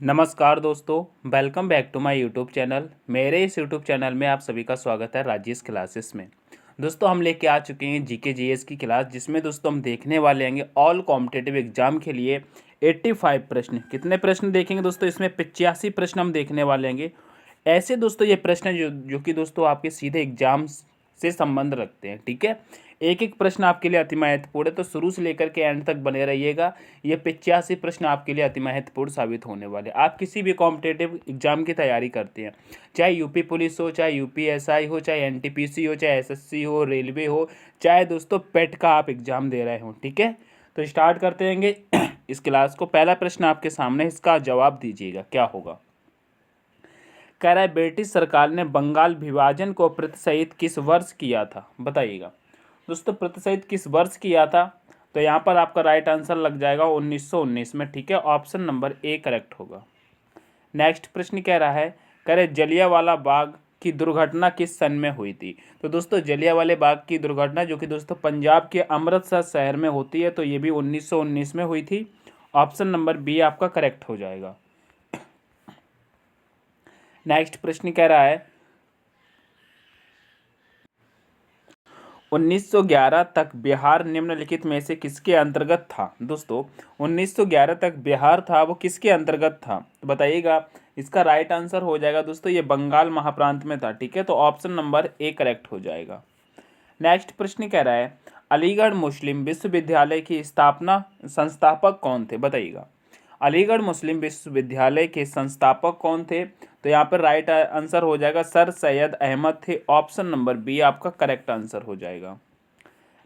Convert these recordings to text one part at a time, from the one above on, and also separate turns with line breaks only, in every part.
नमस्कार दोस्तों, welcome back to my YouTube channel. मेरे इस यूट्यूब चैनल में आप सभी का स्वागत है राजेश क्लासेस में। दोस्तों हम लेके आ चुके हैं जीके जीएस की क्लास, जिसमें दोस्तों हम देखने वाले हैं ऑल कॉम्पिटिटिव एग्जाम के लिए 85 प्रश्न। कितने प्रश्न देखेंगे दोस्तों? इसमें 85 प्रश्न हम देखने वाले हैं। ऐसे दोस्तों ये प्रश्न हैं जो कि दोस्तों आपके सीधे एग्जाम से संबंध रखते हैं। ठीक है, एक एक प्रश्न आपके लिए अति महत्वपूर्ण है, तो शुरू से लेकर के एंड तक बने रहिएगा। ये 85 प्रश्न आपके लिए अति महत्वपूर्ण साबित होने वाले। आप किसी भी कॉम्पिटेटिव एग्जाम की तैयारी करते हैं, चाहे यूपी पुलिस हो, चाहे यूपीएसआई हो, चाहे एनटीपीसी हो, चाहे एसएससी हो, रेलवे हो, चाहे दोस्तों पेट का आप एग्जाम दे रहे हो। ठीक है, तो स्टार्ट करते हैं इस क्लास को। पहला प्रश्न आपके सामने, इसका जवाब दीजिएगा क्या होगा। कह रहा है ब्रिटिश सरकार ने बंगाल विभाजन को प्रोत्साहित किस वर्ष किया था, बताइएगा। दोस्तों प्रोत्साहित किस वर्ष किया था, तो यहाँ पर आपका राइट आंसर लग जाएगा 1919 में। ठीक है, ऑप्शन नंबर ए करेक्ट होगा। नेक्स्ट प्रश्न कह रहा है, कह रहे जलियांवाला बाग की दुर्घटना किस सन में हुई थी। तो दोस्तों जलियांवाले बाग की दुर्घटना जो कि दोस्तों पंजाब के अमृतसर शहर में होती है, तो ये भी 1919 में हुई थी। ऑप्शन नंबर बी आपका करेक्ट हो जाएगा। नेक्स्ट प्रश्न कह रहा है 1911 तक बिहार निम्नलिखित में से किसके अंतर्गत था। दोस्तों 1911 तक बिहार था, वो किसके अंतर्गत था, तो बताइएगा। इसका राइट आंसर हो जाएगा दोस्तों ये बंगाल महाप्रांत में था। ठीक है, तो ऑप्शन नंबर ए करेक्ट हो जाएगा। नेक्स्ट प्रश्न कह रहा है अलीगढ़ मुस्लिम विश्वविद्यालय की स्थापना संस्थापक कौन थे, बताइएगा। अलीगढ़ मुस्लिम विश्वविद्यालय के संस्थापक कौन थे, तो यहाँ पर राइट आंसर हो जाएगा सर सैयद अहमद थे। ऑप्शन नंबर बी आपका करेक्ट आंसर हो जाएगा।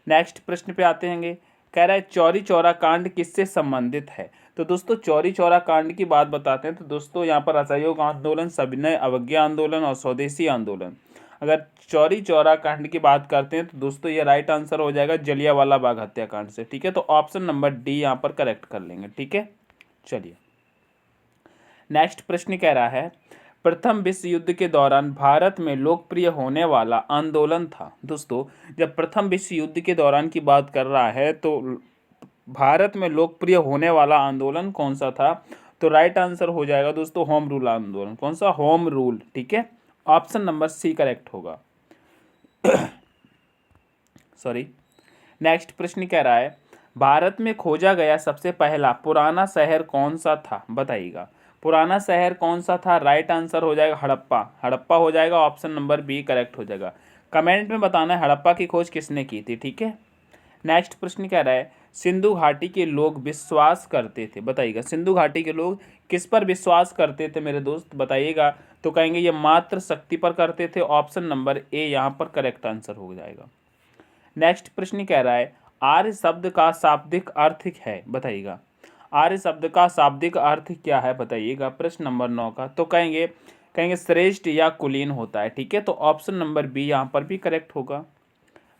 नेक्स्ट प्रश्न पे आते हैं। कह रहा है चौरी चौरा कांड किससे संबंधित है। तो दोस्तों चौरी चौरा कांड की बात बताते हैं, तो दोस्तों यहाँ पर असहयोग आंदोलन, सविनय अवज्ञा आंदोलन और स्वदेशी आंदोलन। अगर चौरी चौरा कांड की बात करते हैं तो दोस्तों ये राइट आंसर हो जाएगा जलियांवाला बाग हत्याकांड से। ठीक है, तो ऑप्शन नंबर डी यहाँ पर करेक्ट कर लेंगे। ठीक है, चलिए नेक्स्ट प्रश्न कह रहा है प्रथम विश्व युद्ध के दौरान भारत में लोकप्रिय होने वाला आंदोलन था। दोस्तों जब प्रथम विश्व युद्ध के दौरान की बात कर रहा है तो भारत में लोकप्रिय होने वाला आंदोलन कौन सा था, तो राइट आंसर हो जाएगा दोस्तों होम रूल आंदोलन। कौन सा, होम रूल। ठीक है, ऑप्शन नंबर सी करेक्ट होगा। सॉरी। नेक्स्ट प्रश्न कह रहा है भारत में खोजा गया सबसे पहला पुराना शहर कौन सा था, बताइएगा। पुराना शहर कौन सा था, राइट आंसर हो जाएगा हड़प्पा। हड़प्पा हो जाएगा, ऑप्शन नंबर बी करेक्ट हो जाएगा। कमेंट में बताना है हड़प्पा की खोज किसने की थी। ठीक है, नेक्स्ट प्रश्न कह रहा है सिंधु घाटी के लोग विश्वास करते थे, बताइएगा। सिंधु घाटी के लोग किस पर विश्वास करते थे मेरे दोस्त, बताइएगा। तो कहेंगे ये मात्र शक्ति पर करते थे। ऑप्शन नंबर ए यहाँ पर करेक्ट आंसर हो जाएगा। नेक्स्ट प्रश्न कह रहा है आर्य शब्द का शाब्दिक अर्थ है, बताइएगा। आर्य शब्द का शाब्दिक अर्थ क्या है, बताइएगा। प्रश्न नंबर 9 का, तो कहेंगे कहेंगे श्रेष्ठ या कुलीन होता है। ठीक है, तो ऑप्शन नंबर बी यहाँ पर भी करेक्ट होगा।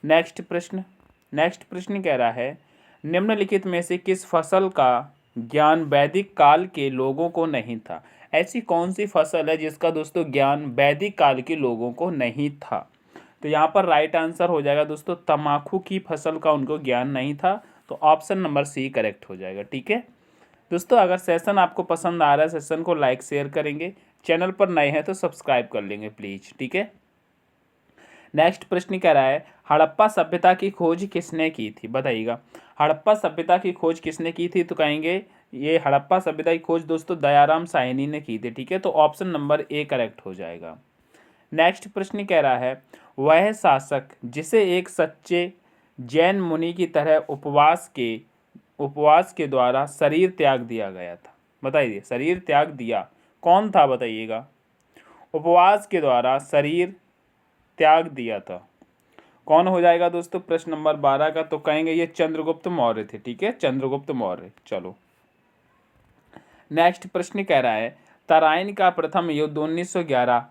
नेक्स्ट प्रश्न कह रहा है निम्नलिखित में से किस फसल का ज्ञान वैदिक काल के लोगों को नहीं था। ऐसी कौन सी फसल है जिसका दोस्तों ज्ञान वैदिक काल के लोगों को नहीं था, तो यहाँ पर राइट आंसर हो जाएगा दोस्तों तम्बाकू की फसल का उनको ज्ञान नहीं था। तो ऑप्शन नंबर सी करेक्ट हो जाएगा। ठीक है दोस्तों, अगर सेशन आपको पसंद आ रहा है, सेशन को लाइक शेयर करेंगे, चैनल पर नए हैं तो सब्सक्राइब कर लेंगे प्लीज। ठीक है, नेक्स्ट प्रश्न कह रहा है हड़प्पा सभ्यता की खोज किसने की थी, बताइएगा। हड़प्पा सभ्यता की खोज किसने की थी, तो कहेंगे ये हड़प्पा सभ्यता की खोज दोस्तों दयाराम साहनी ने की थी। ठीक है, तो ऑप्शन नंबर ए करेक्ट हो जाएगा। नेक्स्ट प्रश्न कह रहा है वह शासक जिसे एक सच्चे जैन मुनि की तरह उपवास के द्वारा शरीर त्याग दिया गया था, बताइए। शरीर त्याग दिया कौन था, बताइएगा। उपवास के द्वारा शरीर त्याग दिया था कौन हो जाएगा दोस्तों, प्रश्न नंबर 12 का, तो कहेंगे ये चंद्रगुप्त मौर्य थे। ठीक है, चंद्रगुप्त मौर्य। चलो नेक्स्ट प्रश्न कह रहा है तराइन का प्रथम युद्ध 1911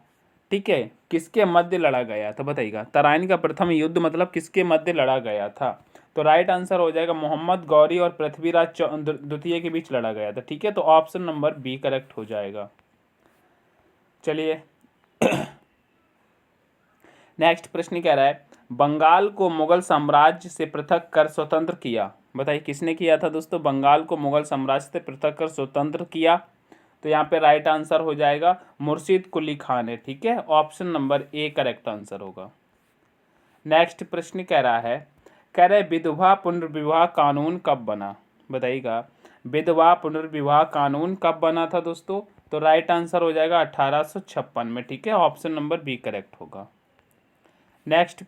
ठीक है किसके मध्य लड़ा गया था, बताइएगा। तराइन का प्रथम युद्ध मतलब किसके मध्य लड़ा गया था, तो राइट आंसर हो जाएगा मोहम्मद गौरी और पृथ्वीराज द्वितीय के बीच लड़ा गया था। ठीक है, तो ऑप्शन नंबर बी करेक्ट हो जाएगा। चलिए नेक्स्ट प्रश्न कह रहा है बंगाल को मुगल साम्राज्य से पृथक कर स्वतंत्र किया, बताइए किसने किया था दोस्तों। बंगाल को मुगल साम्राज्य से पृथक कर स्वतंत्र किया, तो यहाँ पे राइट आंसर हो जाएगा मुर्शिद कुली खान है। ठीक है, option number A correct answer होगा। नेक्स्ट प्रश्न कह रहा है, कह रहे विधवा पुनर्विवाह कानून कब बना? बताइएगा, विधवा पुनर्विवाह कानून कब बना था दोस्तों? तो राइट आंसर हो जाएगा 1856 में। ठीक है, ऑप्शन नंबर बी करेक्ट होगा। नेक्स्ट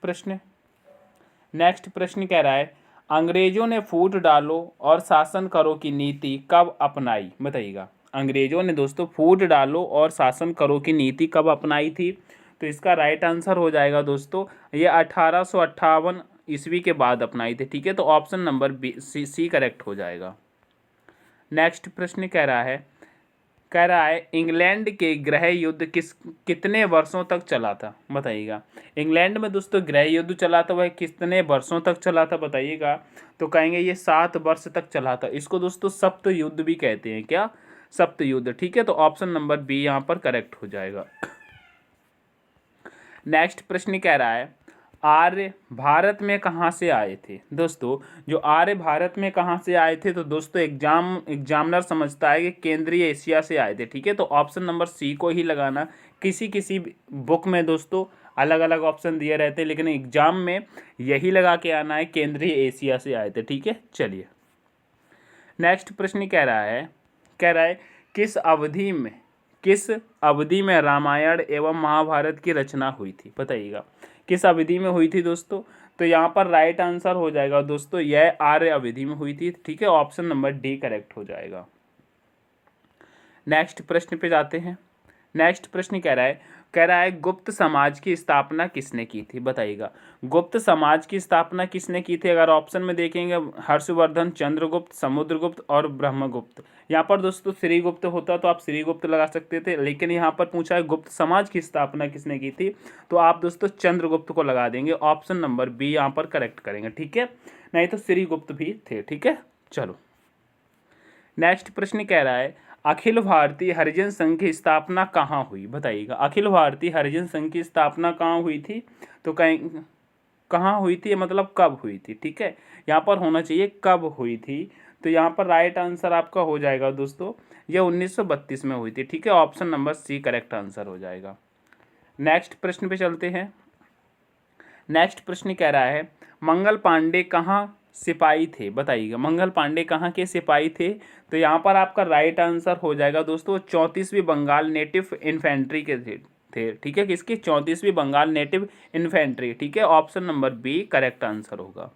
प्रश्न कह रहा है, अंग्रेजों ने फूट डालो और शासन करो की नीति कब अपनाई? बताइएगा, अंग्रेजों ने दोस्तों फूट डालो और शासन करो की नीति कब अपनाई थी? तो इसका राइट आंसर हो जाएगा दोस्तों ये 1858 ईस्वी के बाद अपनाई थी। ठीक है, तो option number B C correct हो जाएगा। नेक्स्ट प्रश्न कह रहा है इंग्लैंड के गृह युद्ध कितने वर्षों तक चला था? बताइएगा, इंग्लैंड में दोस्तों गृह युद्ध चला था वह कितने वर्षों तक चला था? बताइएगा, तो कहेंगे ये 7 वर्ष तक चला था। इसको दोस्तों सप्त युद्ध भी कहते हैं। क्या? सप्त युद्ध। ठीक है, तो ऑप्शन नंबर बी यहाँ पर करेक्ट हो जाएगा। नेक्स्ट प्रश्न कह रहा है, आर्य भारत में कहाँ से आए थे? दोस्तों जो आर्य भारत में कहाँ से आए थे, तो दोस्तों एग्जामिनर समझता है कि केंद्रीय एशिया से आए थे। ठीक है, तो ऑप्शन नंबर सी को ही लगाना। किसी बुक में दोस्तों अलग अलग ऑप्शन दिए रहते हैं, लेकिन एग्जाम में यही लगा के आना है, केंद्रीय एशिया से आए थे। ठीक है, चलिए नेक्स्ट प्रश्न कह रहा है किस अवधि में रामायण एवं महाभारत की रचना हुई थी? बताइएगा, किस अवधि में हुई थी दोस्तों? तो यहाँ पर राइट आंसर हो जाएगा दोस्तों यह आर्य अवधि में हुई थी। ठीक है, ऑप्शन नंबर डी करेक्ट हो जाएगा। नेक्स्ट प्रश्न पे जाते हैं। नेक्स्ट प्रश्न कह रहा है गुप्त समाज की स्थापना किसने की थी? बताइएगा, गुप्त समाज की स्थापना किसने की थी? अगर ऑप्शन में देखेंगे हर्षवर्धन, चंद्रगुप्त, समुद्रगुप्त और ब्रह्मगुप्त। यहाँ पर दोस्तों श्रीगुप्त होता तो आप श्रीगुप्त लगा सकते थे, लेकिन यहाँ पर पूछा है गुप्त समाज की स्थापना किसने की थी, तो आप दोस्तों चंद्रगुप्त को लगा देंगे। ऑप्शन नंबर बी यहाँ पर करेक्ट करेंगे। ठीक है, नहीं तो श्रीगुप्त भी थे। ठीक है, चलो नेक्स्ट प्रश्न कह रहा है अखिल भारतीय हरिजन संघ की स्थापना कहाँ हुई? बताइएगा, अखिल भारतीय हरिजन संघ की स्थापना कहाँ हुई थी? तो कहाँ हुई थी, मतलब कब हुई थी? ठीक है, यहाँ पर होना चाहिए कब हुई थी, तो यहाँ पर राइट आंसर आपका हो जाएगा दोस्तों ये 1932 में हुई थी। ठीक है, option number C correct answer हो जाएगा। नेक्स्ट प्रश्न पे चलते हैं। नेक्स्ट प्रश्न कह रहा है मंगल पांडे कहाँ सिपाही थे? बताइएगा, मंगल पांडे कहाँ के सिपाही थे? तो यहाँ पर आपका राइट आंसर हो जाएगा दोस्तों 34वीं बंगाल नेटिव इन्फेंट्री के थे। ठीक है, किसकी? 34वीं बंगाल नेटिव इन्फेंट्री। ठीक है, option number B correct answer होगा।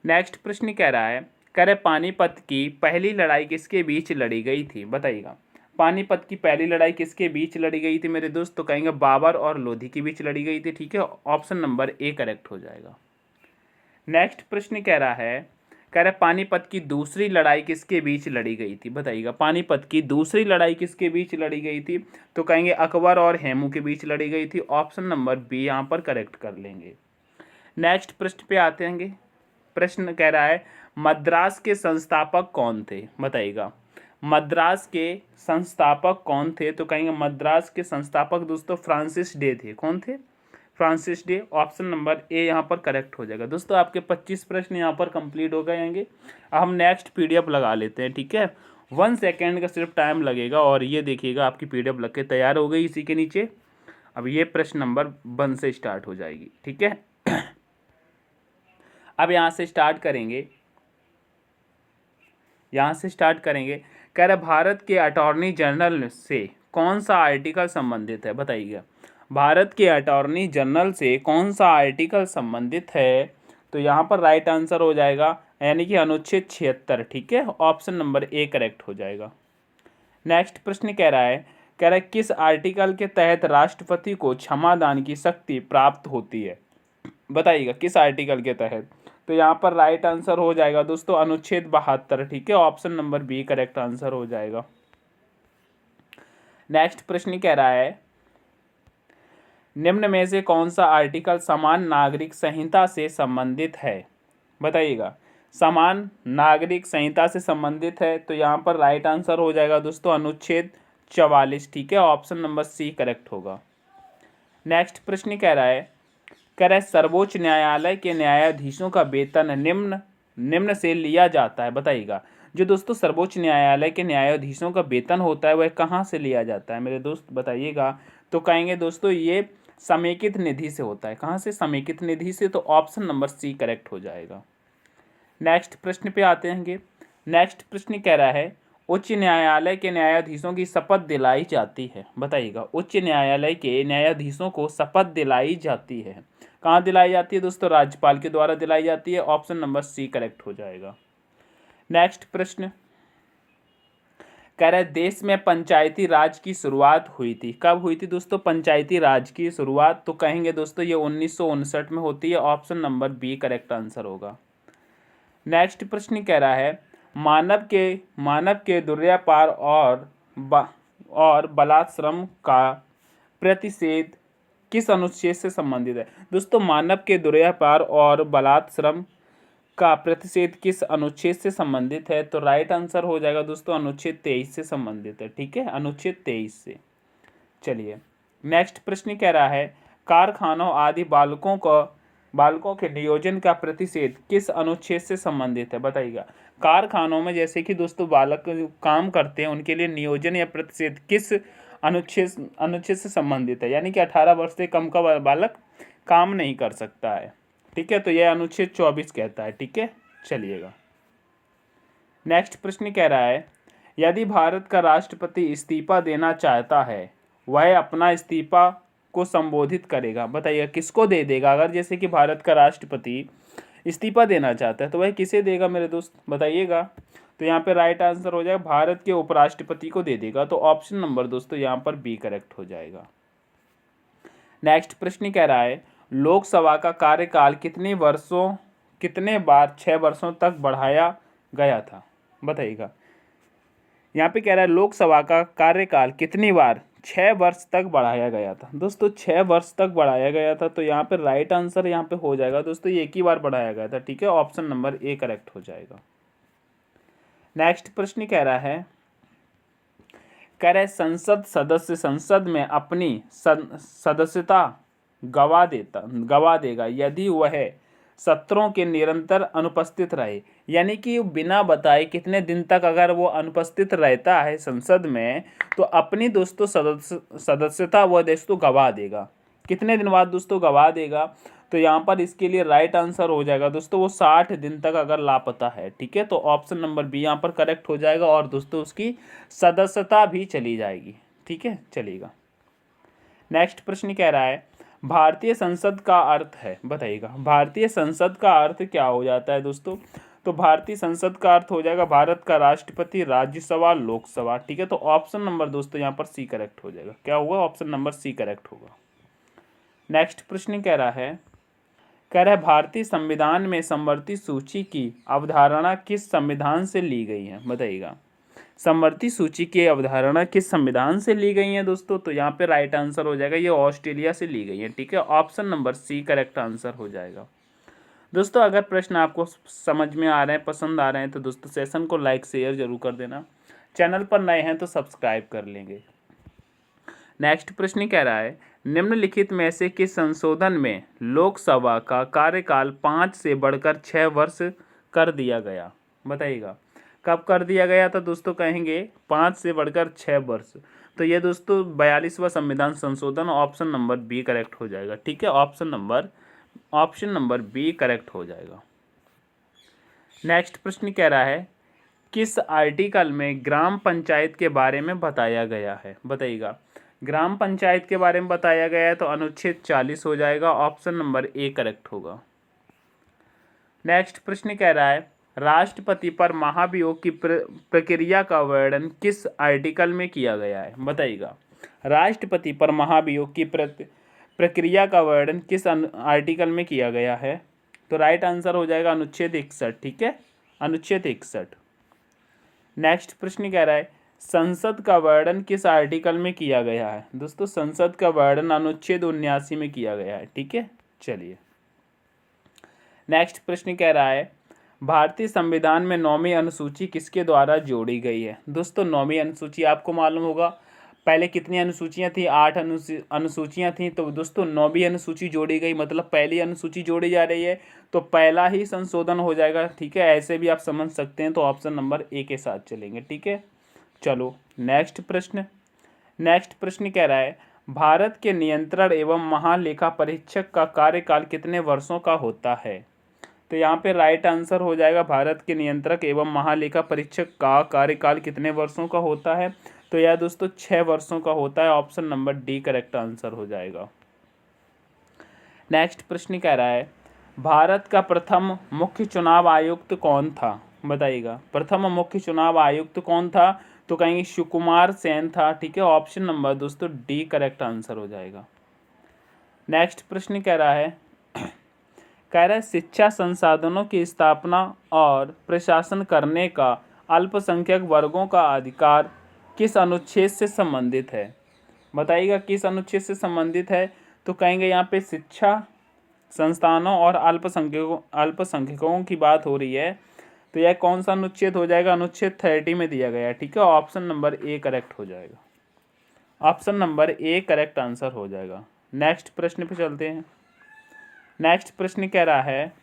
नेक्स्ट प्रश्न कह रहा है पानीपत की पहली लड़ाई किसके बीच लड़ी गई थी? बताइएगा, पानीपत की पहली लड़ाई किसके बीच लड़ी गई थी मेरे दोस्त? तो कहेंगे बाबर और लोधी के बीच लड़ी गई थी। ठीक है, ऑप्शन नंबर ए करेक्ट हो जाएगा। नेक्स्ट प्रश्न कह रहा है पानीपत की दूसरी लड़ाई किसके बीच लड़ी गई थी? बताइएगा, पानीपत की दूसरी लड़ाई किसके बीच लड़ी गई थी? तो कहेंगे अकबर और हेमू के बीच लड़ी गई थी। ऑप्शन नंबर बी यहाँ पर करेक्ट कर लेंगे। नेक्स्ट प्रश्न पे आते हैं। प्रश्न कह रहा है मद्रास के संस्थापक कौन थे? बताइएगा, मद्रास के संस्थापक कौन थे? तो कहेंगे मद्रास के संस्थापक दोस्तों फ्रांसिस डे थे। कौन थे? Francis day. Option number A यहाँ पर करेक्ट हो जाएगा। दोस्तों आपके 25 प्रश्न यहाँ पर कंप्लीट हो गएंगे। अब हम नेक्स्ट पीडीएफ लगा लेते हैं। ठीक है, 1 सेकेंड का सिर्फ टाइम लगेगा और ये देखिएगा आपकी पीडीएफ लग के तैयार हो गई इसी के नीचे। अब ये प्रश्न नंबर 1 से स्टार्ट हो जाएगी। ठीक है, अब यहाँ से स्टार्ट करेंगे। कह रहे भारत के अटॉर्नी जनरल से कौन सा आर्टिकल संबंधित है? बताइएगा, भारत के अटॉर्नी जनरल से कौन सा आर्टिकल संबंधित है? तो यहाँ पर राइट आंसर हो जाएगा यानी कि अनुच्छेद 76। ठीक है, ऑप्शन नंबर ए करेक्ट हो जाएगा। नेक्स्ट प्रश्न कह रहा है किस आर्टिकल के तहत राष्ट्रपति को क्षमा दान की शक्ति प्राप्त होती है? बताइएगा, किस आर्टिकल के तहत? तो यहाँ पर राइट आंसर हो जाएगा दोस्तों अनुच्छेद 72। ठीक है, option number B correct answer हो जाएगा। नेक्स्ट प्रश्न कह रहा है निम्न में से कौन सा आर्टिकल समान नागरिक संहिता से संबंधित है? बताइएगा, समान नागरिक संहिता से संबंधित है, तो यहाँ पर राइट आंसर हो जाएगा दोस्तों अनुच्छेद 44। ठीक है, ऑप्शन नंबर सी करेक्ट होगा। नेक्स्ट प्रश्न कह रहा है सर्वोच्च न्यायालय के न्यायाधीशों का वेतन निम्न से लिया जाता है। बताइएगा, जो दोस्तों सर्वोच्च न्यायालय के न्यायाधीशों का वेतन होता है वह कहाँ से लिया जाता है मेरे दोस्त, बताइएगा। तो कहेंगे दोस्तों ये समेकित निधि से होता है। कहाँ से? समेकित निधि से। तो ऑप्शन नंबर सी करेक्ट हो जाएगा। नेक्स्ट प्रश्न पे आते हैं। नेक्स्ट प्रश्न कह रहा है उच्च न्यायालय के न्यायाधीशों की शपथ दिलाई जाती है, बताइएगा। उच्च न्यायालय के न्यायाधीशों को शपथ दिलाई जाती है, कहाँ दिलाई जाती है दोस्तों? राज्यपाल के द्वारा दिलाई जाती है। ऑप्शन नंबर सी करेक्ट हो जाएगा। नेक्स्ट प्रश्न कह रहा है देश में पंचायती राज की शुरुआत हुई थी। कब हुई थी दोस्तों पंचायती राज की शुरुआत? तो कहेंगे दोस्तों ये 1959 में होती है। Option number B correct answer होगा। नेक्स्ट प्रश्न कह रहा है मानव के दुर्व्यापार और बलात्श्रम का प्रतिषेध किस अनुच्छेद से संबंधित है? दोस्तों मानव के दुर्व्यापार और बलात्श्रम का प्रतिषेध किस अनुच्छेद से संबंधित है? तो राइट आंसर हो जाएगा दोस्तों अनुच्छेद 23 से संबंधित है। ठीक है, अनुच्छेद 23 से। चलिए नेक्स्ट प्रश्न कह रहा है कारखानों आदि बालकों के नियोजन का प्रतिषेध किस अनुच्छेद से संबंधित है? बताइएगा। कारखानों में जैसे कि दोस्तों बालक काम करते हैं उनके लिए नियोजन या प्रतिषेध किस अनुच्छेद से संबंधित है? यानी कि 18 वर्ष से कम का बालक काम नहीं कर सकता है। ठीक है, तो यह अनुच्छेद 24 कहता है। ठीक है, चलिएगा। नेक्स्ट प्रश्न कह रहा है यदि भारत का राष्ट्रपति इस्तीफा देना चाहता है वह अपना इस्तीफा को संबोधित करेगा। बताइए किसको दे देगा? अगर जैसे कि भारत का राष्ट्रपति इस्तीफा देना चाहता है तो वह किसे देगा मेरे दोस्त, बताइएगा। तो यहाँ पे राइट आंसर हो जाएगा भारत के उपराष्ट्रपति को दे देगा। तो ऑप्शन नंबर दोस्तों यहाँ पर बी करेक्ट हो जाएगा। नेक्स्ट प्रश्न कह रहा है लोकसभा का कार्यकाल कितने बार 6 वर्षों तक बढ़ाया गया था? बताइएगा। यहाँ पे कह रहा है लोकसभा का कार्यकाल कितनी बार 6 वर्ष तक बढ़ाया गया था? दोस्तों 6 वर्ष तक बढ़ाया गया था। तो यहाँ पे राइट आंसर यहाँ पे हो जाएगा दोस्तों ये एक ही बार बढ़ाया गया था। ठीक है, ऑप्शन नंबर ए करेक्ट हो जाएगा। नेक्स्ट प्रश्न कह रहा है संसद सदस्य संसद में अपनी सदस्यता गवा देगा यदि वह सत्रों के निरंतर अनुपस्थित रहे। यानी कि बिना बताए कितने दिन तक अगर वो अनुपस्थित रहता है संसद में तो अपनी दोस्तों सदस्यता वह दोस्तों गवा देगा। कितने दिन बाद दोस्तों गवा देगा? तो यहाँ पर इसके लिए राइट आंसर हो जाएगा दोस्तों वो 60 दिन तक अगर लापता है। ठीक है, तो ऑप्शन नंबर बी यहाँ पर करेक्ट हो जाएगा और दोस्तों उसकी सदस्यता भी चली जाएगी। ठीक है, चलेगा। नेक्स्ट प्रश्न कह रहा है भारतीय संसद का अर्थ है, बताइएगा। भारतीय संसद का अर्थ क्या हो जाता है दोस्तों? तो भारतीय संसद का अर्थ हो जाएगा भारत का राष्ट्रपति, राज्यसभा, लोकसभा। ठीक है, तो ऑप्शन नंबर दोस्तों यहाँ पर सी करेक्ट हो जाएगा। क्या होगा? ऑप्शन नंबर सी करेक्ट होगा। नेक्स्ट प्रश्न कह रहा है भारतीय संविधान में समवर्ती सूची की अवधारणा किस संविधान से ली गई है? बताइएगा। समवर्ती सूची की अवधारणा किस संविधान से ली गई है दोस्तों? तो यहाँ पे राइट आंसर हो जाएगा ये ऑस्ट्रेलिया से ली गई है। ठीक है, option number C correct answer हो जाएगा। दोस्तों अगर प्रश्न आपको समझ में आ रहे हैं, पसंद आ रहे हैं तो दोस्तों सेशन को लाइक शेयर जरूर कर देना। चैनल पर नए हैं तो सब्सक्राइब कर लेंगे। नेक्स्ट प्रश्न कह रहा है निम्नलिखित में से किस संशोधन में लोकसभा का कार्यकाल 5 से बढ़कर 6 वर्ष कर दिया गया? बताइएगा। कब कर दिया गया था दोस्तों? कहेंगे 5 से बढ़कर 6 वर्ष। तो ये दोस्तों 42वां संविधान संशोधन, ऑप्शन नंबर बी करेक्ट हो जाएगा। ठीक है, ऑप्शन नंबर बी करेक्ट हो जाएगा। नेक्स्ट प्रश्न कह रहा है किस आर्टिकल में ग्राम पंचायत के बारे में बताया गया है? बताइएगा। ग्राम पंचायत के बारे में बताया गया है तो अनुच्छेद 40 हो जाएगा। ऑप्शन नंबर ए करेक्ट होगा। नेक्स्ट प्रश्न कह रहा है राष्ट्रपति पर महाभियोग की प्रक्रिया का वर्णन किस आर्टिकल में किया गया है? बताइएगा। राष्ट्रपति पर महाभियोग की प्रक्रिया का वर्णन किस आर्टिकल में किया गया है? तो राइट आंसर हो जाएगा अनुच्छेद 61। ठीक है, अनुच्छेद 61। नेक्स्ट प्रश्न कह रहा है संसद का वर्णन किस आर्टिकल में किया गया है? दोस्तों संसद का वर्णन अनुच्छेद 79 में किया गया है। ठीक है, चलिए। नेक्स्ट प्रश्न कह रहा है भारतीय संविधान में 9वीं अनुसूची किसके द्वारा जोड़ी गई है? दोस्तों 9वीं अनुसूची आपको मालूम होगा पहले कितनी अनुसूचियां थी, 8 अनुसूचियां थी। तो दोस्तों 9वीं अनुसूची जोड़ी गई, मतलब पहली अनुसूची जोड़ी जा रही है, तो पहला ही संशोधन हो जाएगा। ठीक है, ऐसे भी आप समझ सकते हैं। तो ऑप्शन नंबर ए के साथ चलेंगे। ठीक है, चलो नेक्स्ट प्रश्न। नेक्स्ट प्रश्न कह रहा है भारत के नियंत्रण एवं महालेखा परीक्षक का कार्यकाल कितने वर्षों का होता है। तो यहाँ पे राइट आंसर हो जाएगा भारत के नियंत्रक एवं महालेखा परीक्षक का कार्यकाल कितने वर्षों का होता है। तो यह दोस्तों 6 वर्षों का होता है। Option number D correct answer हो जाएगा। नेक्स्ट प्रश्न कह रहा है भारत का प्रथम मुख्य चुनाव आयुक्त कौन था, बताइएगा। प्रथम मुख्य चुनाव आयुक्त कौन था, तो कहेंगे सुकुमार सेन था। ठीक है, ऑप्शन नंबर दोस्तों डी करेक्ट आंसर हो जाएगा। नेक्स्ट प्रश्न कह रहा है शिक्षा संसाधनों की स्थापना और प्रशासन करने का अल्पसंख्यक वर्गों का अधिकार किस अनुच्छेद से संबंधित है, बताइएगा। किस अनुच्छेद से संबंधित है, तो कहेंगे यहाँ पे शिक्षा संस्थानों और अल्पसंख्यकों की बात हो रही है। तो यह कौन सा अनुच्छेद हो जाएगा, अनुच्छेद 30 में दिया गया है। ठीक है, ऑप्शन नंबर ए करेक्ट हो जाएगा। Option number A correct answer हो जाएगा। नेक्स्ट प्रश्न पे चलते हैं। नेक्स्ट प्रश्न कह रहा है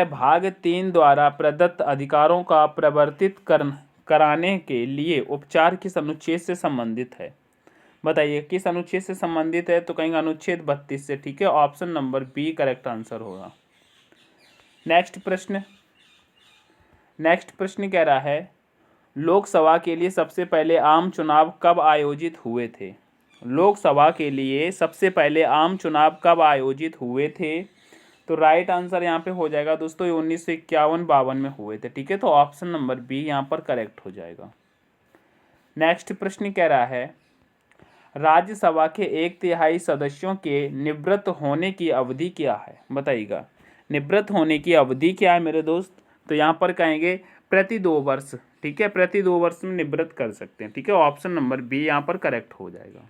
भाग 3 द्वारा प्रदत्त अधिकारों का प्रवर्तित कराने के लिए उपचार किस अनुच्छेद से संबंधित है, बताइए। किस अनुच्छेद से संबंधित है, तो कहेंगे अनुच्छेद 32 से। ठीक है, option number B correct answer होगा। नेक्स्ट प्रश्न कह रहा है लोकसभा के लिए सबसे पहले आम चुनाव कब आयोजित हुए थे। लोकसभा के लिए सबसे पहले आम चुनाव कब आयोजित हुए थे, तो राइट आंसर यहाँ पे हो जाएगा दोस्तों 1951-52 में हुए थे। ठीक है, तो ऑप्शन नंबर बी यहाँ पर करेक्ट हो जाएगा। नेक्स्ट प्रश्न कह रहा है राज्यसभा के 1/3 सदस्यों के निवृत्त होने की अवधि क्या है, बताइएगा। निवृत्त होने की अवधि क्या है मेरे दोस्त, तो यहाँ पर कहेंगे प्रति 2 वर्ष। ठीक है, प्रति 2 वर्ष में निवृत्त कर सकते हैं। ठीक है, ऑप्शन नंबर बी यहाँ पर करेक्ट हो जाएगा।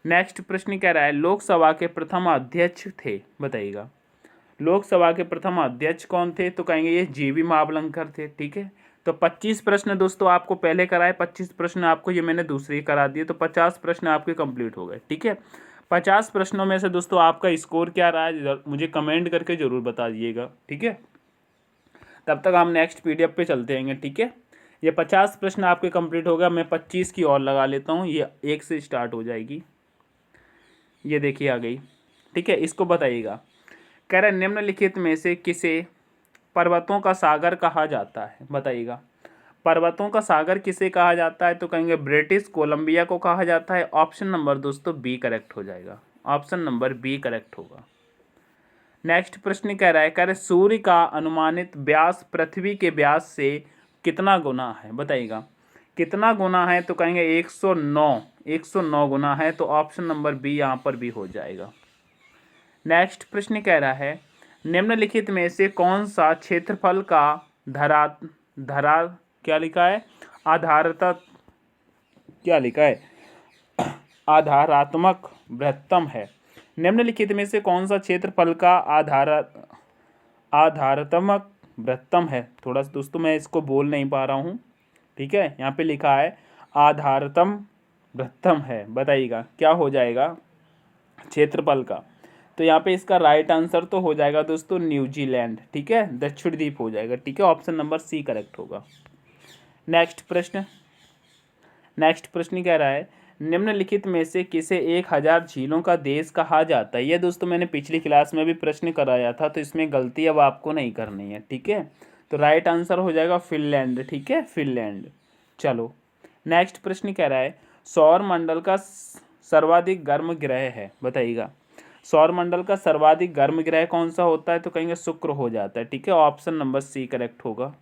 नेक्स्ट प्रश्न कह रहा है लोकसभा के प्रथम अध्यक्ष थे, बताइएगा। लोकसभा के प्रथम अध्यक्ष कौन थे, तो कहेंगे ये जीवी मावलंकर थे। ठीक है, तो 25 प्रश्न दोस्तों आपको पहले कराए, 25 प्रश्न आपको ये मैंने दूसरी करा दिए, तो 50 प्रश्न आपके कंप्लीट हो गए। ठीक है, 50 प्रश्नों में से दोस्तों आपका स्कोर क्या रहा है मुझे कमेंट करके ज़रूर बता दीजिएगा। ठीक है, तब तक हम नेक्स्ट पीडीएफ पे चलते हैं। ठीक है, ये 50 प्रश्न आपके कंप्लीट हो गया। मैं 25 की और लगा लेता हूँ, ये 1 से स्टार्ट हो जाएगी। ये देखिए आ गई। ठीक है, इसको बताइएगा। कह रहा है निम्नलिखित में से किसे पर्वतों का सागर कहा जाता है, बताइएगा। पर्वतों का सागर किसे कहा जाता है, तो कहेंगे ब्रिटिश कोलंबिया को कहा जाता है। ऑप्शन नंबर दोस्तों बी करेक्ट हो जाएगा। ऑप्शन नंबर बी करेक्ट होगा। नेक्स्ट प्रश्न कह रहा है सूर्य का अनुमानित व्यास पृथ्वी के व्यास से कितना गुना है, बताइएगा। कितना गुना है, तो कहेंगे 109 गुना है। तो ऑप्शन नंबर बी यहाँ पर भी हो जाएगा। नेक्स्ट प्रश्न कह रहा है निम्नलिखित में से कौन सा क्षेत्रफल का क्या लिखा है, आधारात्मक बृहत्तम है। निम्नलिखित में से कौन सा क्षेत्रफल का आधारात्मक बृहत्तम है। थोड़ा सा दोस्तों मैं इसको बोल नहीं पा रहा हूँ। ठीक है, यहाँ पे लिखा है आधारतम बृहत्तम है, बताइएगा क्या हो जाएगा क्षेत्रफल का। तो यहाँ पे इसका राइट आंसर तो हो जाएगा दोस्तों न्यूजीलैंड। ठीक है, दक्षिण द्वीप हो जाएगा। ठीक है, ऑप्शन नंबर सी करेक्ट होगा। नेक्स्ट प्रश्न कह रहा है निम्नलिखित में से किसे 1000 झीलों का देश कहा जाता है। ये दोस्तों मैंने पिछली क्लास में भी प्रश्न कराया था, तो इसमें गलती अब आपको नहीं करनी है। ठीक है, तो राइट आंसर हो जाएगा फिनलैंड। ठीक है, फिनलैंड। चलो नेक्स्ट प्रश्न कह रहा है सौर मंडल का सर्वाधिक गर्म ग्रह है, बताइएगा। सौर मंडल का सर्वाधिक गर्म ग्रह कौन सा होता है, तो कहेंगे शुक्र हो जाता है। ठीक है, ऑप्शन नंबर सी करेक्ट होगा।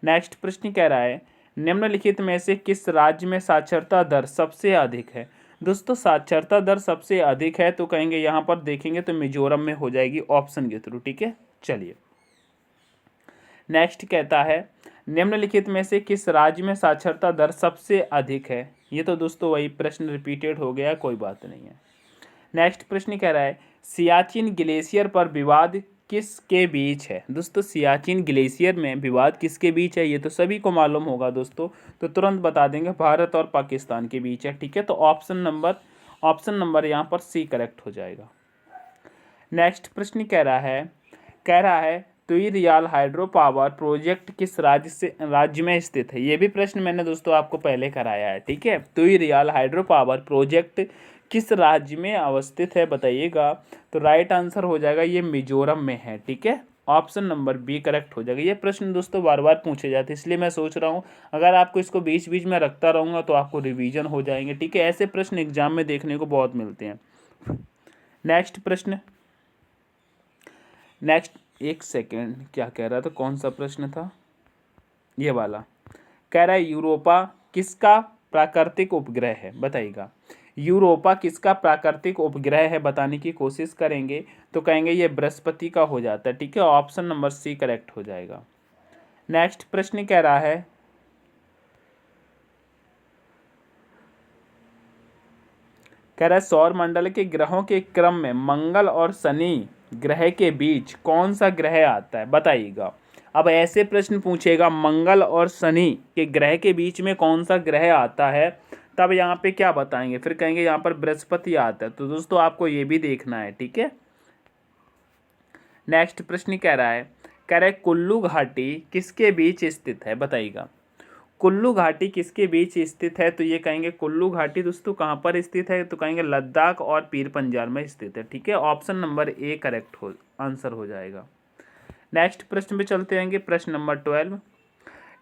नेक्स्ट प्रश्न कह रहा है निम्नलिखित में से किस राज्य में साक्षरता दर सबसे अधिक है। दोस्तों साक्षरता दर सबसे अधिक है, तो कहेंगे यहाँ पर देखेंगे तो मिजोरम में हो जाएगी ऑप्शन के थ्रू। ठीक है, चलिए नेक्स्ट कहता है निम्नलिखित में से किस राज्य में साक्षरता दर सबसे अधिक है। ये तो दोस्तों वही प्रश्न रिपीटेड हो गया, कोई बात नहीं है। नेक्स्ट प्रश्न कह रहा है सियाचिन ग्लेशियर पर विवाद किसके बीच है? दोस्तों सियाचिन ग्लेशियर में विवाद किसके बीच है? ये तो सभी को मालूम होगा दोस्तों, तो तुरंत बता देंगे भारत और पाकिस्तान के बीच है। ठीक है, तो ऑप्शन नंबर यहाँ पर सी करेक्ट हो जाएगा। नेक्स्ट प्रश्न कह रहा है तुईरियाल हाइड्रो पावर प्रोजेक्ट किस राज्य में स्थित है? ये भी प्रश्न मैंने दोस्तों आपको पहले कराया है। ठीक है, तुईरियाल हाइड्रो पावर प्रोजेक्ट किस राज्य में अवस्थित है बताइएगा। तो राइट आंसर हो जाएगा ये मिजोरम में है। ठीक है, ऑप्शन नंबर बी करेक्ट हो जाएगा। ये प्रश्न दोस्तों बार बार पूछे जाते हैं, इसलिए मैं सोच रहा हूँ अगर आपको इसको बीच बीच में रखता रहूँगा तो आपको रिवीजन हो जाएंगे। ठीक है, ऐसे प्रश्न एग्जाम में देखने को बहुत मिलते हैं। नेक्स्ट एक सेकेंड, क्या कह रहा था, कौन सा प्रश्न था? ये वाला कह रहा है यूरोपा किसका प्राकृतिक उपग्रह है बताइएगा। यूरोपा किसका प्राकृतिक उपग्रह है बताने की कोशिश करेंगे तो कहेंगे ये बृहस्पति का हो जाता है। ठीक है, ऑप्शन नंबर सी करेक्ट हो जाएगा। नेक्स्ट प्रश्न कह रहा है सौर मंडल के ग्रहों के क्रम में मंगल और शनि ग्रह के बीच कौन सा ग्रह आता है बताइएगा। अब ऐसे प्रश्न पूछेगा मंगल और शनि के ग्रह के बीच में कौन सा ग्रह आता है, तब यहाँ पे क्या बताएंगे, फिर कहेंगे यहाँ पर बृहस्पति आता है। तो दोस्तों आपको ये भी देखना है। ठीक है, नेक्स्ट प्रश्न कह रहा है कुल्लू घाटी किसके बीच स्थित है बताइएगा। कुल्लू घाटी किसके बीच स्थित है? तो ये कहेंगे कुल्लू घाटी दोस्तों कहाँ पर स्थित है? तो कहेंगे लद्दाख और पीर पंजाल में स्थित है। ठीक है, option number A correct answer हो जाएगा। नेक्स्ट प्रश्न पे चलते हैं, प्रश्न नंबर 12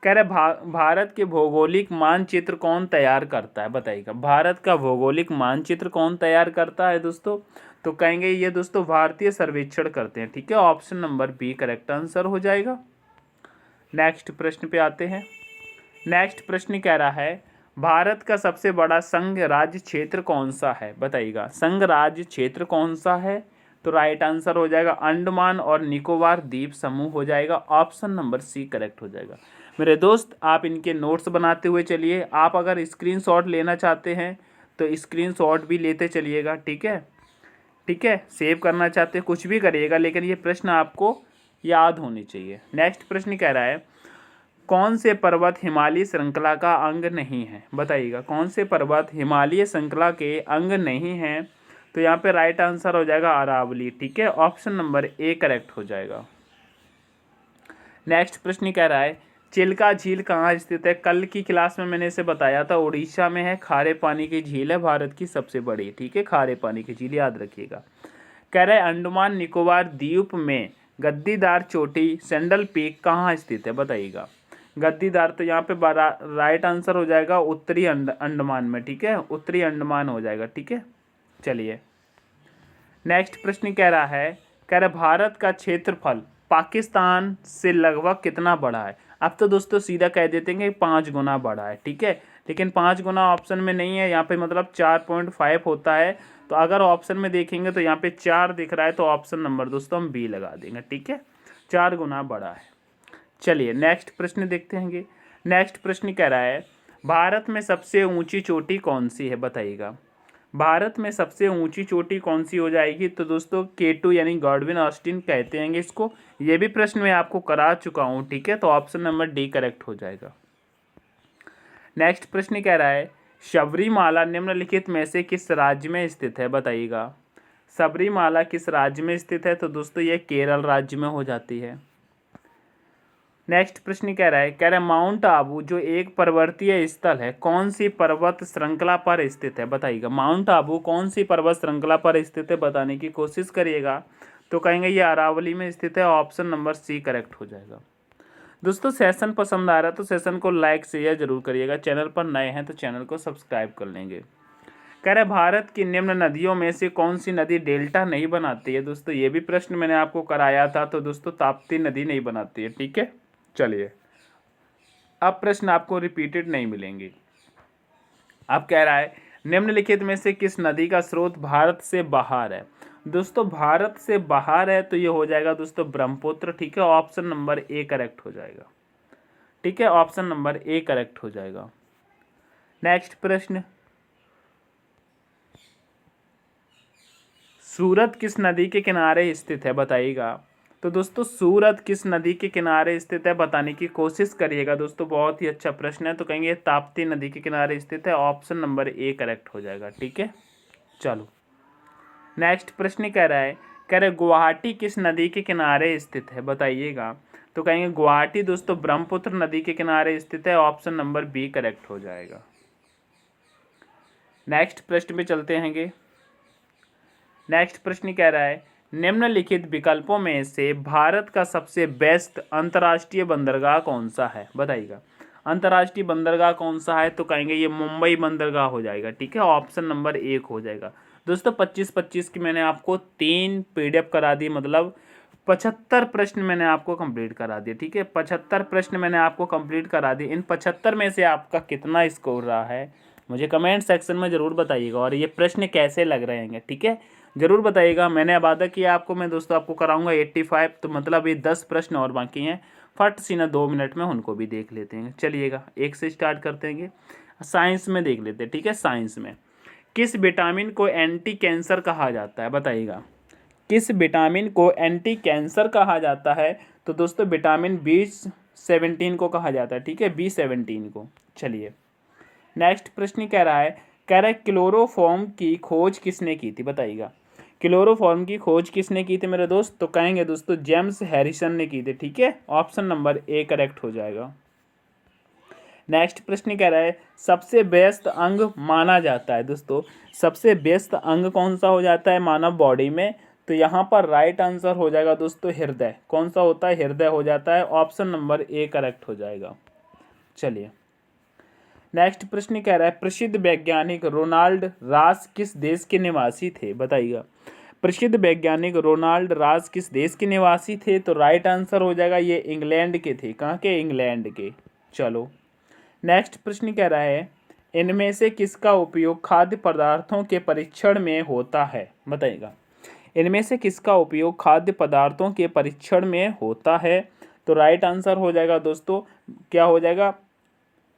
कह रहे भारत के भौगोलिक मानचित्र कौन तैयार करता है बताइएगा। भारत का भौगोलिक मानचित्र कौन तैयार करता है दोस्तों? तो कहेंगे ये दोस्तों भारतीय सर्वेक्षण करते हैं। ठीक है, option number B correct answer हो जाएगा। नेक्स्ट प्रश्न पे आते हैं। नेक्स्ट प्रश्न कह रहा है भारत का सबसे बड़ा संघ राज्य क्षेत्र कौन सा है बताइएगा। संघ राज्य क्षेत्र कौन सा है? तो राइट आंसर हो जाएगा अंडमान और निकोबार द्वीप समूह हो जाएगा। ऑप्शन नंबर सी करेक्ट हो जाएगा। मेरे दोस्त आप इनके नोट्स बनाते हुए चलिए। आप अगर स्क्रीनशॉट लेना चाहते हैं तो स्क्रीनशॉट भी लेते चलिएगा। ठीक है, ठीक है, सेव करना चाहते हैं कुछ भी करिएगा, लेकिन ये प्रश्न आपको याद होनी चाहिए। नेक्स्ट प्रश्न कह रहा है कौन से पर्वत हिमालय श्रृंखला का अंग नहीं है बताइएगा। कौन से पर्वत हिमालय श्रृंखला के अंग नहीं हैं? तो यहाँ पे राइट आंसर हो जाएगा अरावली। ठीक है, ऑप्शन नंबर ए करेक्ट हो जाएगा। नेक्स्ट प्रश्न कह रहा है चिल्का झील कहाँ स्थित है? कल की क्लास में मैंने इसे बताया था, उड़ीसा में है। खारे पानी की झील है, भारत की सबसे बड़ी। ठीक है, खारे पानी की झील याद रखिएगा। कह रहे अंडमान निकोबार द्वीप में गद्दीदार चोटी सैंडल पीक कहाँ स्थित है बताइएगा। गद्दीदार तो यहाँ पे राइट आंसर हो जाएगा उत्तरी अंडमान में। ठीक है, उत्तरी अंडमान हो जाएगा। ठीक है, चलिए नेक्स्ट प्रश्न कह रहा भारत का क्षेत्रफल पाकिस्तान से लगभग कितना बड़ा है? अब तो दोस्तों सीधा कह देते हैं कि 5 गुना बड़ा है। ठीक है, लेकिन 5 गुना ऑप्शन में नहीं है, यहाँ पे मतलब 4.5 होता है। तो अगर ऑप्शन में देखेंगे तो यहाँ पे 4 दिख रहा है, तो ऑप्शन नंबर दोस्तों हम बी लगा देंगे। ठीक है, 4 गुना बड़ा है। चलिए नेक्स्ट प्रश्न देखते हैं। नेक्स्ट प्रश्न कह रहा है भारत में सबसे ऊंची चोटी कौन सी है बताइएगा। भारत में सबसे ऊंची चोटी कौन सी हो जाएगी? तो दोस्तों K2 यानी गॉडविन ऑस्टिन कहते हैं इसको। ये भी प्रश्न मैं आपको करा चुका हूँ। ठीक है, तो ऑप्शन नंबर डी करेक्ट हो जाएगा। नेक्स्ट प्रश्न कह रहा है सबरीमाला निम्नलिखित में से किस राज्य में स्थित है बताइएगा। सबरीमाला किस राज्य में स्थित है? तो दोस्तों ये केरल राज्य में हो जाती है। नेक्स्ट प्रश्न कह रहा है माउंट आबू जो एक पर्वतीय स्थल है कौन सी पर्वत श्रृंखला पर स्थित है बताइएगा। माउंट आबू कौन सी पर्वत श्रृंखला पर स्थित है बताने की कोशिश करिएगा। तो कहेंगे ये अरावली में स्थित है। ऑप्शन नंबर सी करेक्ट हो जाएगा। दोस्तों सेशन पसंद आ रहा है तो सेशन को लाइक शेयर जरूर करिएगा। चैनल पर नए हैं तो चैनल को सब्सक्राइब कर लेंगे। भारत की निम्न नदियों में से कौन सी नदी डेल्टा नहीं बनाती है? दोस्तों ये भी प्रश्न मैंने आपको कराया था। तो दोस्तों ताप्ती नदी नहीं बनाती है। ठीक है, चलिए अब प्रश्न आपको रिपीटेड नहीं मिलेंगे। अब कह रहा है निम्नलिखित में से किस नदी का स्रोत भारत से बाहर है? दोस्तों भारत से बाहर है तो ये हो जाएगा दोस्तों ब्रह्मपुत्र। ठीक है, ऑप्शन नंबर ए करेक्ट हो जाएगा। ठीक है, ऑप्शन नंबर ए करेक्ट हो जाएगा। नेक्स्ट प्रश्न सूरत किस नदी के किनारे स्थित है बताइएगा। तो दोस्तों सूरत किस नदी के किनारे स्थित है बताने की कोशिश करिएगा दोस्तों, बहुत ही अच्छा प्रश्न है। तो कहेंगे ताप्ती नदी के किनारे स्थित है, ऑप्शन नंबर ए करेक्ट हो जाएगा। ठीक है, चलो नेक्स्ट प्रश्न कह रहे गुवाहाटी किस नदी के किनारे स्थित है बताइएगा। तो कहेंगे गुवाहाटी दोस्तों ब्रह्मपुत्र नदी के किनारे स्थित है, ऑप्शन नंबर बी करेक्ट हो जाएगा। नेक्स्ट प्रश्न पे चलते हैंगे। नेक्स्ट प्रश्न कह रहा है निम्नलिखित विकल्पों में से भारत का सबसे बेस्ट अंतर्राष्ट्रीय बंदरगाह कौन सा है बताइएगा। अंतर्राष्ट्रीय बंदरगाह कौन सा है, तो कहेंगे ये मुंबई बंदरगाह हो जाएगा। ठीक है, ऑप्शन नंबर 1 हो जाएगा। दोस्तों 25-25 की मैंने आपको 3 PDF करा दी, मतलब 75 प्रश्न मैंने आपको कंप्लीट करा दिए। ठीक है, 75 प्रश्न मैंने आपको कंप्लीट करा दिए। इन 75 में से आपका कितना स्कोर रहा है मुझे कमेंट सेक्शन में ज़रूर बताइएगा, और ये प्रश्न कैसे लग रहे हैं। ठीक है, ज़रूर बताइएगा। मैंने वादा किया आपको, मैं दोस्तों आपको कराऊंगा 85, तो मतलब ये 10 प्रश्न और बाकी हैं, फट सीना 2 मिनट में उनको भी देख लेते हैं। चलिएगा एक से स्टार्ट करते हैं, साइंस में देख लेते हैं। ठीक है, साइंस में किस विटामिन को एंटी कैंसर कहा जाता है बताइएगा। किस विटामिन को एंटी कैंसर कहा जाता है, तो दोस्तों विटामिन B17 को कहा जाता है। ठीक है, B17 को। चलिए नेक्स्ट प्रश्न कह रहा है क्लोरोफॉर्म की खोज किसने की थी बताइएगा। क्लोरोफॉर्म की खोज किसने की थी मेरे दोस्त, तो कहेंगे दोस्तों जेम्स हैरिसन ने की थी। ठीक है, ऑप्शन नंबर ए करेक्ट हो जाएगा। नेक्स्ट प्रश्न कह रहा है सबसे व्यस्त अंग माना जाता है। दोस्तों सबसे व्यस्त अंग कौन सा हो जाता है मानव बॉडी में, तो यहाँ पर राइट आंसर हो जाएगा दोस्तों हृदय। कौन सा होता है, हृदय हो जाता है, ऑप्शन नंबर ए करेक्ट हो जाएगा। चलिए नेक्स्ट प्रश्न कह रहा है प्रसिद्ध वैज्ञानिक रोनाल्ड रास किस देश के निवासी थे बताइएगा। प्रसिद्ध वैज्ञानिक रोनाल्ड रास किस देश के निवासी थे, तो राइट आंसर हो जाएगा ये इंग्लैंड के थे। कहाँ के, इंग्लैंड के। चलो नेक्स्ट प्रश्न कह रहा है इनमें से किसका उपयोग खाद्य पदार्थों के परीक्षण में होता है बताइएगा। इनमें से किसका उपयोग खाद्य पदार्थों के परीक्षण में होता है, तो राइट आंसर हो जाएगा दोस्तों क्या हो जाएगा,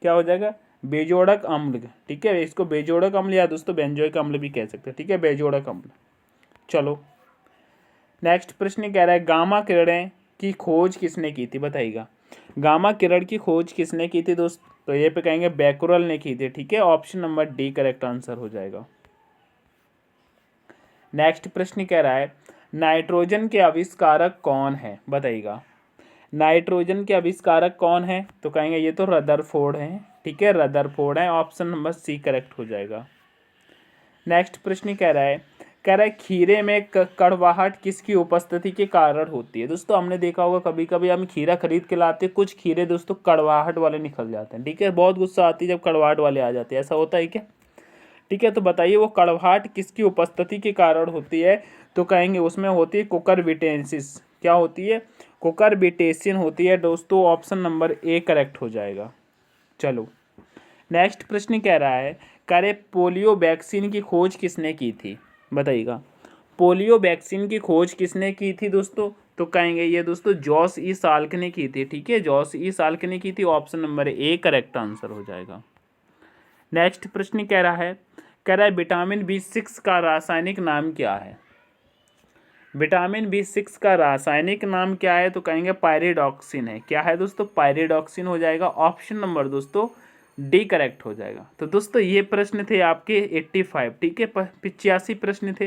क्या हो जाएगा, बेजोड़क अम्ल। ठीक है, इसको बेजोड़क अम्ल या दोस्तों बेंजोइक अम्ल भी कह सकते हैं। ठीक है, बेजोड़क अम्ल। चलो नेक्स्ट प्रश्न कह रहा है गामा किरणें की खोज किसने की थी बताइएगा। गामा किरण की खोज किसने की थी दोस्त, तो ये पे कहेंगे बैकुरल ने की थी। ठीक है, option number D correct answer हो जाएगा। नेक्स्ट प्रश्न कह रहा है नाइट्रोजन के आविष्कारक कौन है बताइएगा। नाइट्रोजन के आविष्कारक कौन है, तो कहेंगे ये तो रदरफोर्ड है। ठीक है, रदरफोर्ड है, ऑप्शन नंबर सी करेक्ट हो जाएगा। नेक्स्ट प्रश्न कह रहा है खीरे में कड़वाहट किसकी उपस्थिति के कारण होती है। दोस्तों हमने देखा होगा कभी कभी हम खीरा खरीद के लाते हैं, कुछ खीरे दोस्तों कड़वाहट वाले निकल जाते हैं। ठीक है, बहुत गुस्सा आती है जब कड़वाहट वाले आ जाते हैं, ऐसा होता है क्या। ठीक है, तो बताइए वो कड़वाहट किसकी उपस्थिति के कारण होती है, तो कहेंगे उसमें होती है कुकुरबिटेंसिस। क्या होती है, कुकुरबिटेसिन होती है दोस्तों, ऑप्शन नंबर ए करेक्ट हो जाएगा। चलो नेक्स्ट प्रश्न कह रहा है पोलियो वैक्सीन की खोज किसने की थी बताइएगा। पोलियो वैक्सीन की खोज किसने की थी दोस्तों, तो कहेंगे ये दोस्तों जॉस ई साल्क ने की थी। ठीक है, जॉस ई साल्क ने की थी, option number A correct answer हो जाएगा। नेक्स्ट प्रश्न कह रहा है विटामिन B6 का रासायनिक नाम क्या है। विटामिन B6 का रासायनिक नाम क्या है, तो कहेंगे पायरिडॉक्सिन है। क्या है दोस्तों, पायरिडॉक्सिन हो जाएगा, ऑप्शन नंबर दोस्तों डी करेक्ट हो जाएगा। तो दोस्तों ये प्रश्न थे आपके 85। ठीक है, 85 प्रश्न थे,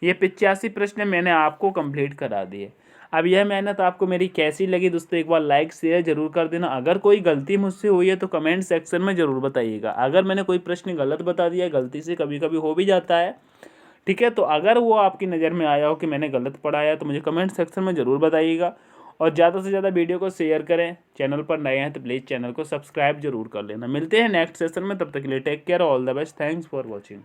ये 85 प्रश्न मैंने आपको कंप्लीट करा दिए। अब यह मेहनत आपको मेरी कैसी लगी दोस्तों, एक बार लाइक शेयर जरूर कर देना। अगर कोई गलती मुझसे हुई है तो कमेंट सेक्शन में ज़रूर बताइएगा। अगर मैंने कोई प्रश्न गलत बता दिया, गलती से कभी कभी हो भी जाता है। ठीक है, तो अगर वो आपकी नज़र में आया हो कि मैंने गलत पढ़ाया तो मुझे कमेंट सेक्शन में ज़रूर बताइएगा। और ज़्यादा से ज़्यादा वीडियो को शेयर करें। चैनल पर नए हैं तो प्लीज़ चैनल को सब्सक्राइब जरूर कर लेना। मिलते हैं नेक्स्ट सेशन में, तब तक के लिए take care, all the best, thanks for watching.